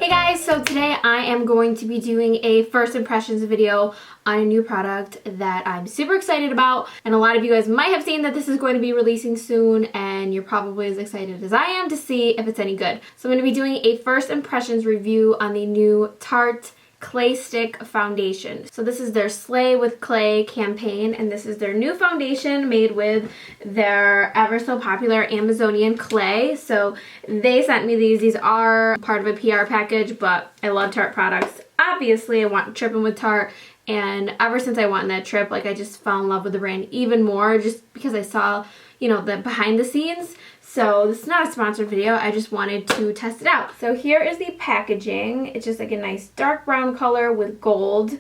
Hey guys, so today I am going to be doing a first impressions video on a new product that I'm super excited about, and a lot of you guys might have seen that this is going to be releasing soon, and you're probably as excited as I am to see if it's any good. So I'm going to be doing a first impressions review on the new Tarte Clay Stick Foundation. So this is their Slay with Clay campaign, and this is their new foundation made with their ever so popular Amazonian clay. So they sent me these. These are part of a PR package, but I love Tarte products. Obviously, I want tripping with Tarte, and ever since I went on that trip, like, I just fell in love with the brand even more just because I saw, you know, the behind the scenes. So this is not a sponsored video, I just wanted to test it out. So here is the packaging. It's just like a nice dark brown color with gold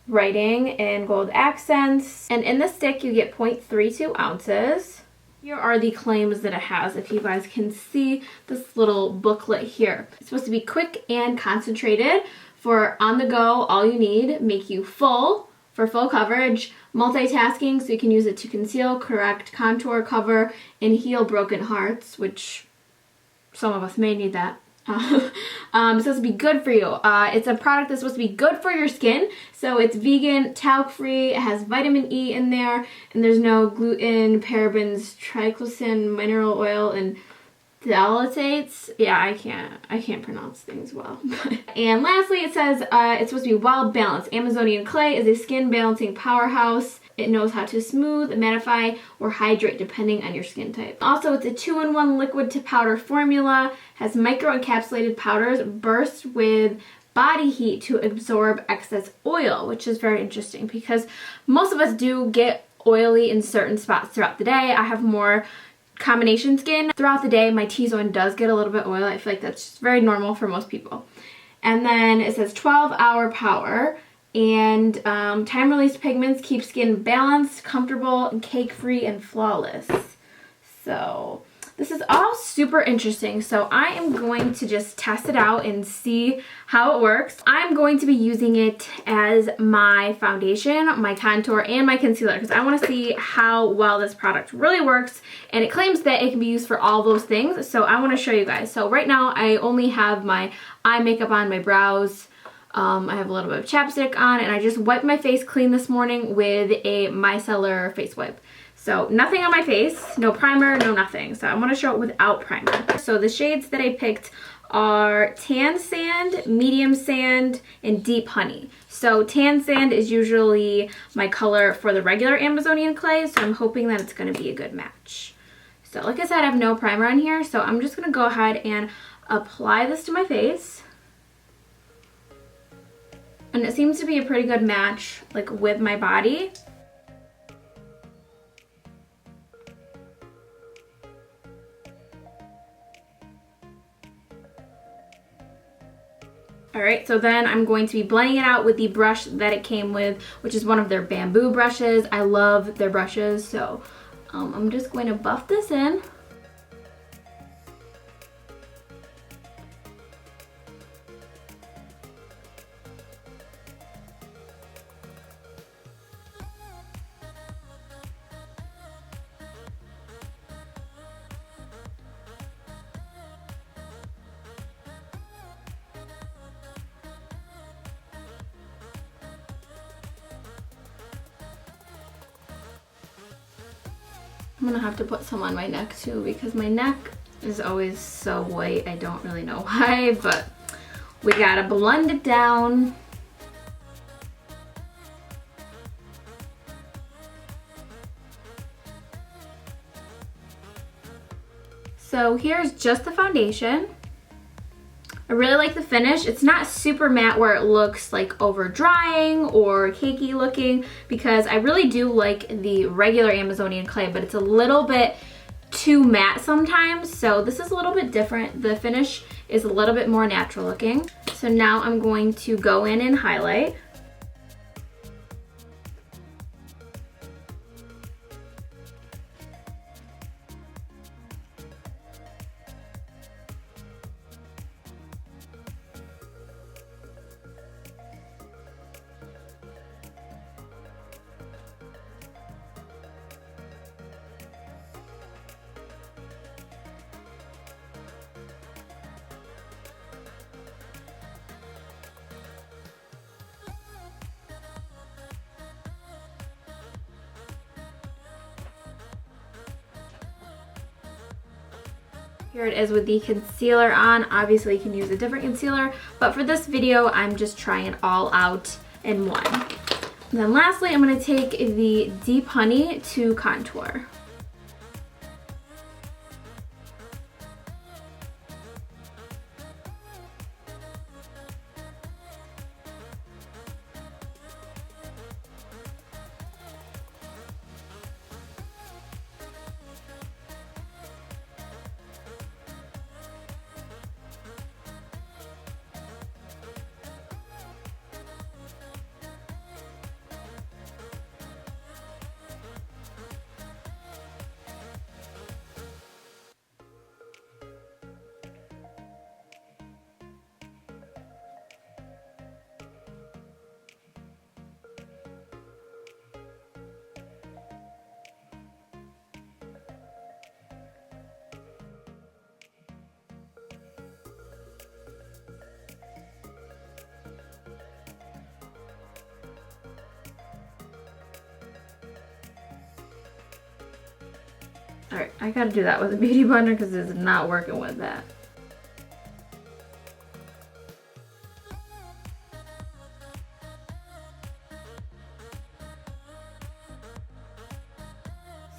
writing and gold accents. And in the stick you get 0.32 ounces. Here are the claims that it has, if you guys can see this little booklet here. It's supposed to be quick and concentrated for on the go, all you need, make you full for full coverage, multitasking, so you can use it to conceal, correct, contour, cover, and heal broken hearts, which some of us may need that. It's supposed to be good for you. It's a product that's supposed to be good for your skin, so it's vegan, talc-free, it has vitamin E in there, and there's no gluten, parabens, triclosan, mineral oil, and phthalates. Yeah, I can't pronounce things well. And lastly, it says it's supposed to be well balanced. Amazonian clay is a skin balancing powerhouse. It knows how to smooth, mattify, or hydrate depending on your skin type. Also, it's a 2-in-1 liquid to powder formula, has micro-encapsulated powders, burst with body heat to absorb excess oil, which is very interesting because most of us do get oily in certain spots throughout the day. I have more combination skin. Throughout the day, my T-zone does get a little bit oily. I feel like that's just very normal for most people. And then it says 12-hour power, and time-released pigments keep skin balanced, comfortable, and cake-free and flawless. So this is all super interesting, so I am going to just test it out and see how it works. I'm going to be using it as my foundation, my contour, and my concealer because I want to see how well this product really works, and it claims that it can be used for all those things, so I want to show you guys. So right now I only have my eye makeup on, my brows, I have a little bit of chapstick on, and I just wiped my face clean this morning with a micellar face wipe. So nothing on my face, no primer, no nothing. So I'm going to show it without primer. So the shades that I picked are Tan Sand, Medium Sand, and Deep Honey. So Tan Sand is usually my color for the regular Amazonian clay, so I'm hoping that it's going to be a good match. So like I said, I have no primer on here, so I'm just going to go ahead and apply this to my face. And it seems to be a pretty good match, like, with my body. Alright, so then I'm going to be blending it out with the brush that it came with, which is one of their bamboo brushes. I love their brushes, so I'm just going to buff this in. I'm gonna have to put some on my neck too because my neck is always so white. I don't really know why, but we gotta blend it down. So here's just the foundation. I really like the finish. It's not super matte where it looks like over drying or cakey looking, because I really do like the regular Amazonian clay, but it's a little bit too matte sometimes. So this is a little bit different. The finish is a little bit more natural looking. So now I'm going to go in and highlight. Here it is with the concealer on. Obviously you can use a different concealer, but for this video I'm just trying it all out in one. And then lastly, I'm going to take the Deep Honey to contour. Alright, I gotta do that with a beauty blender because it's not working with that.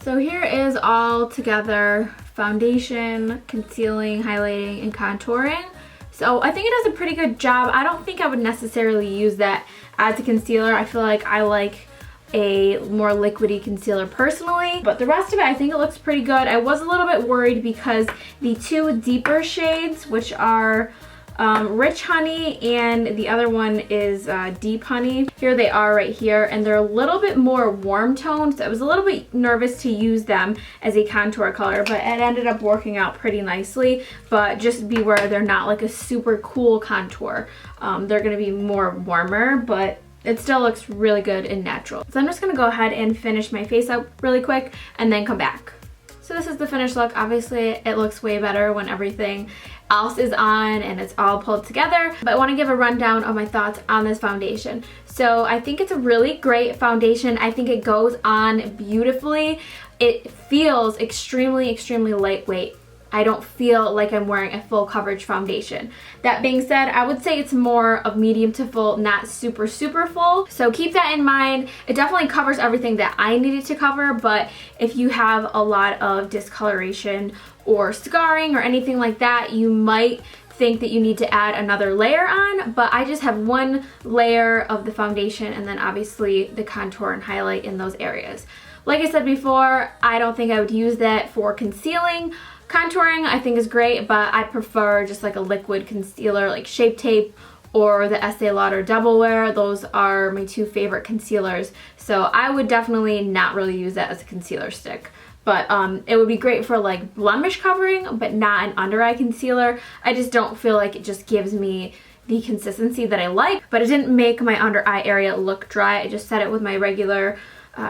So here is all together foundation, concealing, highlighting, and contouring. So I think it does a pretty good job. I don't think I would necessarily use that as a concealer. I feel like I like a more liquidy concealer personally, but the rest of it I think it looks pretty good. I was a little bit worried because the two deeper shades, which are Rich Honey and the other one is Deep Honey, here they are right here, and they're a little bit more warm toned, so I was a little bit nervous to use them as a contour color, but it ended up working out pretty nicely. But just beware, they're not like a super cool contour. They're gonna be more warmer, but it still looks really good and natural. So I'm just gonna go ahead and finish my face up really quick and then come back. So this is the finished look. Obviously it looks way better when everything else is on and it's all pulled together, but I want to give a rundown of my thoughts on this foundation. So I think it's a really great foundation. I think it goes on beautifully. It feels extremely lightweight. I don't feel like I'm wearing a full coverage foundation. That being said, I would say it's more of medium to full, not super full. So keep that in mind. It definitely covers everything that I needed to cover, but if you have a lot of discoloration or scarring or anything like that, you might think that you need to add another layer on, but I just have one layer of the foundation and then obviously the contour and highlight in those areas. Like I said before, I don't think I would use that for concealing. Contouring I think is great, but I prefer just like a liquid concealer like Shape Tape or the Estee Lauder Double Wear. Those are my two favorite concealers, so I would definitely not really use that as a concealer stick. But it would be great for like blemish covering, but not an under eye concealer. I just don't feel like it just gives me the consistency that I like, but it didn't make my under eye area look dry. I just set it with my regular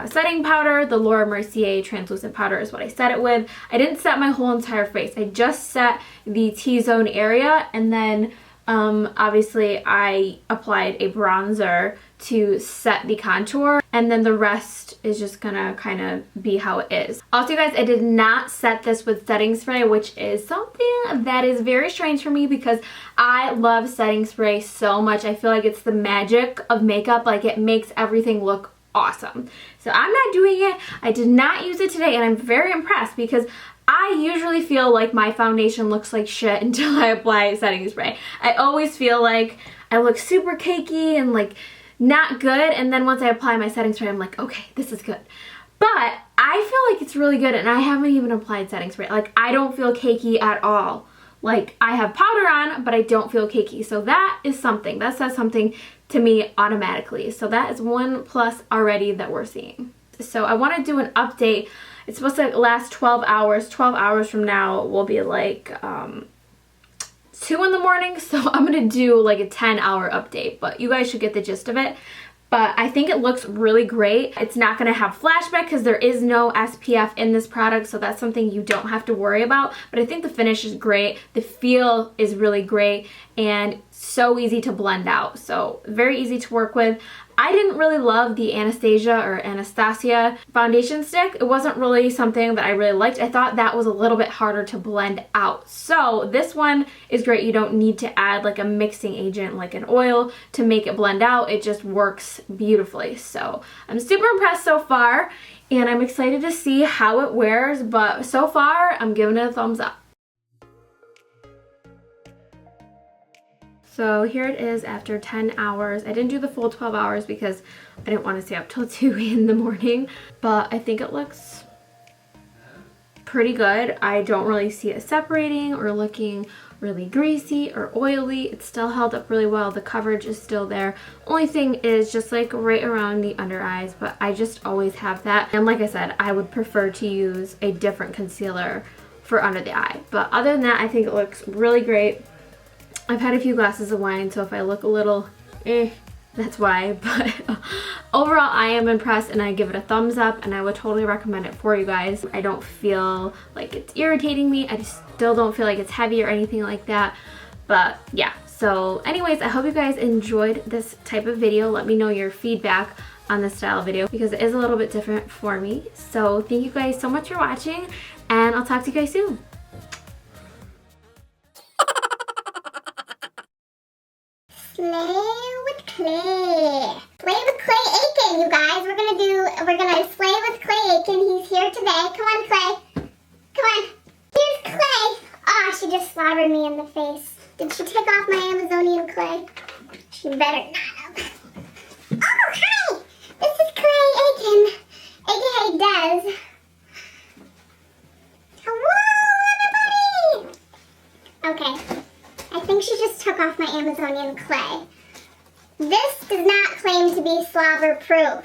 setting powder. The Laura Mercier translucent powder is what I set it with. I didn't set my whole entire face. I just set the T-zone area, and then obviously I applied a bronzer to set the contour, and then the rest is just gonna kind of be how it is. Also, you guys, I did not set this with setting spray, which is something that is very strange for me because I love setting spray so much. I feel like it's the magic of makeup. Like, it makes everything look awesome. So I'm not doing it. I did not use it today, and I'm very impressed because I usually feel like my foundation looks like shit until I apply setting spray. I always feel like I look super cakey and like not good, and then once I apply my setting spray, I'm like, okay, this is good. But I feel like it's really good, and I haven't even applied setting spray. Like, I don't feel cakey at all. Like, I have powder on, but I don't feel cakey. So that is something. That says something to me automatically. So that is one plus already that we're seeing. So I want to do an update. It's supposed to last 12 hours. 12 hours from now will be like 2 in the morning. So I'm going to do like a 10-hour update, but you guys should get the gist of it. But I think it looks really great. It's not going to have flashback because there is no SPF in this product, so that's something you don't have to worry about. But I think the finish is great. The feel is really great and so easy to blend out. So very easy to work with. I didn't really love the Anastasia foundation stick. It wasn't really something that I really liked. I thought that was a little bit harder to blend out. So this one is great. You don't need to add like a mixing agent like an oil to make it blend out. It just works beautifully. So I'm super impressed so far, and I'm excited to see how it wears, but so far I'm giving it a thumbs up. So here it is after 10 hours. I didn't do the full 12 hours because I didn't want to stay up till 2 in the morning, but I think it looks pretty good. I don't really see it separating or looking really greasy or oily. It's still held up really well. The coverage is still there. Only thing is just like right around the under eyes, but I just always have that. And like I said, I would prefer to use a different concealer for under the eye. But other than that, I think it looks really great. I've had a few glasses of wine, so if I look a little that's why. But overall, I am impressed and I give it a thumbs up, and I would totally recommend it for you guys. I don't feel like it's irritating me. I just still don't feel like it's heavy or anything like that. But yeah, so anyways, I hope you guys enjoyed this type of video. Let me know your feedback on this style video because it is a little bit different for me. So thank you guys so much for watching, and I'll talk to you guys soon. Slay with clay. Slay with Clay Aiken, you guys. We're gonna slay with Clay Aiken. He's here today. Come on, Clay. Come on. Here's Clay. Oh, she just slathered me in the face. Did she take off my Amazonian clay? She better not have. Oh, hi! This is Clay Aiken, aka Des. Hello, everybody! Okay. I think she just took off my Amazonian clay. This does not claim to be slobber proof.